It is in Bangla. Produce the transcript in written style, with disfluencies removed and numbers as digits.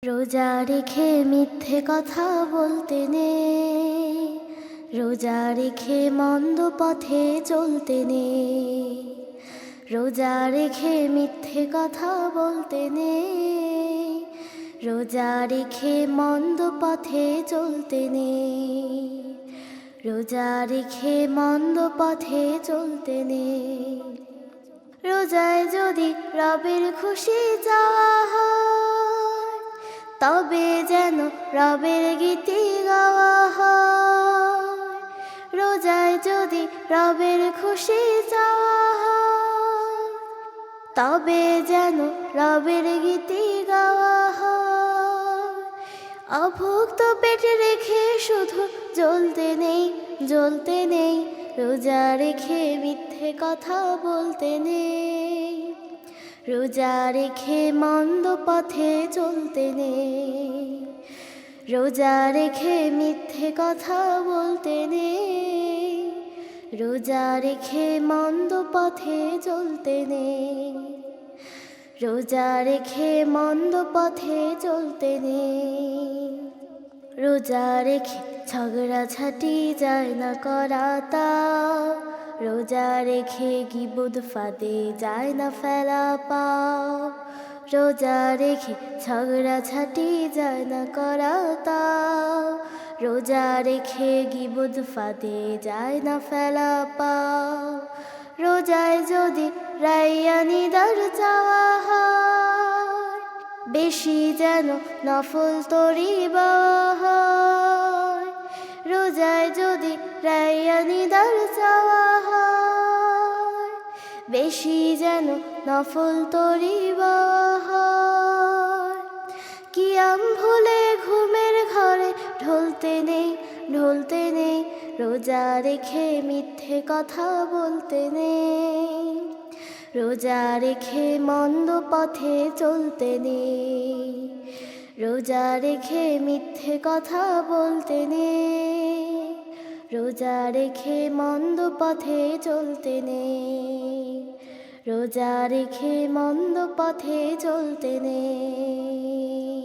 রোজা রেখে মিথ্যে কথা বলতে নেই, রোজা রেখে মন্দ পথে চলতে নেই। রোজা রেখে মিথ্যে কথা বলতে নেই, রোজা রেখে মন্দ পথে চলতে নেই। রোজা রেখে মন্দ পথে চলতে নেই। রোজায় যদি রবের খুশি চাওয়া হয়, তবে যেন রবের গীতি গাওয়া হয়। রোজায় যদি রবের খুশি চাওয়া হয়, তবে যেন রবের গীতি গাওয়া হয়। অভুক্ত পেটে রেখে শুধু জ্বলতে নেই, জ্বলতে নেই। রোজা রেখে মিথ্যে কথা বলতে নেই, রোজা রেখে মন্দ পথে চলতে নেই। রোজা রেখে মিথ্যে কথা বলতে নেই, রোজা রেখে মন্দ পথে চলতে নেই। রোজা রেখে মন্দ পথে চলতে নেই। রোজা রেখে ঝগড়াঝাটি যায় না করা তাও, রোজা রেখে গীবত ফাঁদে যায় না ফেলা পাও। রোজা রেখে ঝগড়াঝাটি যায় না করা তাও, রোজা রেখে গীবত ফাঁদে যায় না ফেলা পাও। রোজায় যদি রাইয়ানি দার চাওয়া হয়, বেশি যেন নফল তরি বাওয়া হয়। রোজায় যদি রাইয়ানি দার চাওয়া হয়, বেশি যেন নফল তরি বাওয়া হয়। কিয়াম ভুলে ঘুমের ঘরে ঢলতে নেই, ঢলতে নেই। রোজা রেখে মিথ্যে কথা বলতে নেই, রোজা রেখে মন্দ পথে চলতে নেই। রোজা রেখে মিথ্যে কথা বলতে নেই, রোজা রেখে মন্দ পথে চলতে নেই। রোজা রেখে মন্দ পথে চলতে নেই।